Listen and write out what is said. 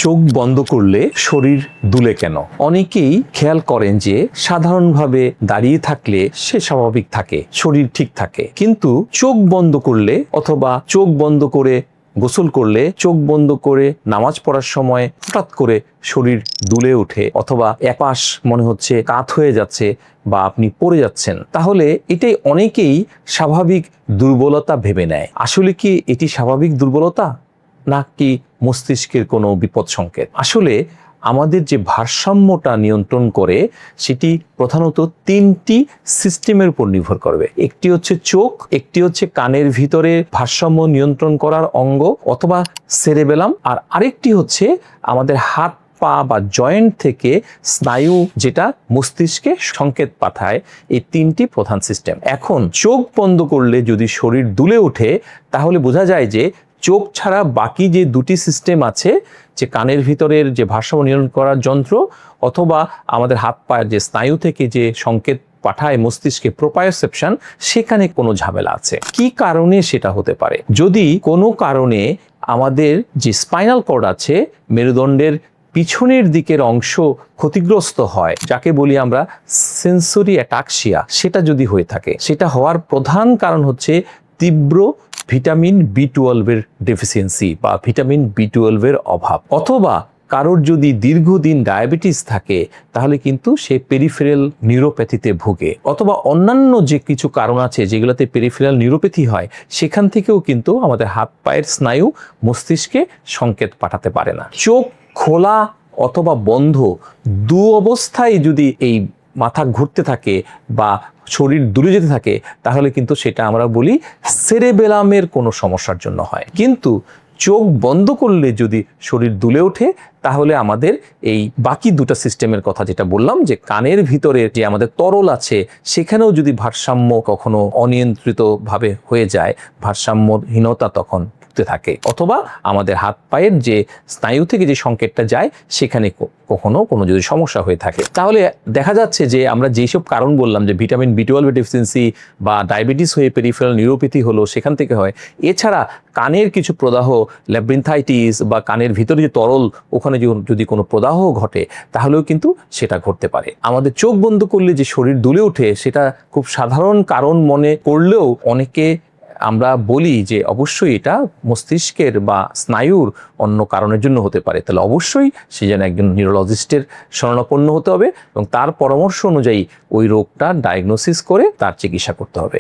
চোখ বন্ধ করলে শরীর দুলে কেন? অনেকেই খেয়াল করেন যে সাধারণভাবে দাঁড়িয়ে থাকলে সে স্বাভাবিক থাকে, শরীর ঠিক থাকে, কিন্তু চোখ বন্ধ করলে অথবা চোখ বন্ধ করে গোসল করলে, চোখ বন্ধ করে নামাজ পড়ার সময় হঠাৎ করে শরীর দুলে ওঠে অথবা এপাশ মনে হচ্ছে কাত হয়ে যাচ্ছে বা আপনি পড়ে যাচ্ছেন, তাহলে এটাই অনেকেই স্বাভাবিক দুর্বলতা ভেবে নেয়। আসলে কি এটি স্বাভাবিক দুর্বলতা নাকি মস্তিষ্কের কোনো বিপদ সংকেত? আসলে আমাদের যে ভারসাম্যটা নিয়ন্ত্রণ করে সেটি প্রধানত তিনটি সিস্টেমের উপর নির্ভর করবে। একটি হচ্ছে চোখ, একটি হচ্ছে কানের ভিতরে ভারসাম্য নিয়ন্ত্রণ করার অঙ্গ অথবা সেরেবেলাম, আর আরেকটি হচ্ছে আমাদের হাত পা বা জয়েন্ট থেকে স্নায়ু যেটা মস্তিষ্কে সংকেত পাঠায়। এই তিনটি প্রধান সিস্টেম। এখন চোখ বন্ধ করলে যদি শরীর দুলে ওঠে তাহলে বোঝা যায় যে চোখ ছাড়া বাকি যে দুটি সিস্টেম আছে, যে কানের ভিতরের যে ভারসাম্য নিয়ন্ত্রণ করার যন্ত্র অথবা আমাদের হাত পায়ের যে স্নায়ু থেকে যে সংকেত পাঠায় মস্তিষ্কে প্রোপায়োসেপশন, সেখানে কোনো ঝামেলা আছে। কি কারণে সেটা হতে পারে? যদি কোনো কারণে আমাদের যে স্পাইনাল কর্ড আছে, মেরুদণ্ডের পিছনের দিকের অংশ ক্ষতিগ্রস্ত হয়, যাকে বলি আমরা সেন্সরি অ্যাটাক্সিয়া, সেটা যদি হয়ে থাকে, সেটা হওয়ার প্রধান কারণ হচ্ছে তীব্র ভিটামিন B12 এর ডেফিসিয়েন্সি বা ভিটামিন B12 এর অভাব, অথবা কারোর যদি দীর্ঘদিন ডায়াবেটিস থাকে তাহলে কিন্তু সে পেরিফেরাল নিউরোপ্যাথিতে ভোগে, অথবা অন্যান্য যে কিছু কারণ আছে যেগুলোতে পেরিফেরাল নিউরোপ্যাথি হয়, সেখান থেকেও কিন্তু আমাদের হাত পায়ের স্নায়ু মস্তিষ্কে সংকেত পাঠাতে পারে না। চোখ খোলা অথবা বন্ধ দু অবস্থায় যদি এই মাথা ঘুরতে থাকে বা শরীর দূরে যেতে থাকে তাহলে কিন্তু সেটা আমরা বলি সেরেবেলামের কোনো সমস্যার জন্য হয়। কিন্তু চোখ বন্ধ করলে যদি শরীর দুলে ওঠে তাহলে আমাদের এই বাকি দুটো সিস্টেমের কথা যেটা বললাম, যে কানের ভিতরে যে আমাদের তরল আছে সেখানেও যদি ভারসাম্য কখনো অনিয়ন্ত্রিতভাবে হয়ে যায়, ভারসাম্যহীনতা তখন থাকে, অথবা আমাদের হাত পায়ের যে স্নায়ু থেকে যে সংকেতটা যায় সেখানে কখনো কোনো যদি সমস্যা হয়ে থাকে, তাহলে দেখা যাচ্ছে যে আমরা যেসব কারণ বললাম, যে ভিটামিন B12 ডেফিসিয়েন্সি বা ডায়াবেটিস হয়ে পেরিফেরাল নিউরোপ্যাথি হলো সেখান থেকে হয়, এছাড়া কানের কিছু প্রদাহ, ল্যাব্রিনথাইটিস বা কানের ভিতরে যে তরল ওখানে যদি কোনো প্রদাহ ঘটে তাহলেও কিন্তু সেটা ঘটতে পারে। আমাদের চোখ বন্ধ করলে যে শরীর দুলে ওঠে সেটা খুব সাধারণ কারণ মনে করলেও অনেকে আমরা বলি যে অবশ্যই এটা মস্তিষ্কের বা স্নায়ুর অন্য কারণের জন্য হতে পারে। তাহলে অবশ্যই সে যেন একজন নিউরোলজিস্টের শরণাপন্ন হতে হবে এবং তার পরামর্শ অনুযায়ী ওই রোগটা ডায়াগনোসিস করে তার চিকিৎসা করতে হবে।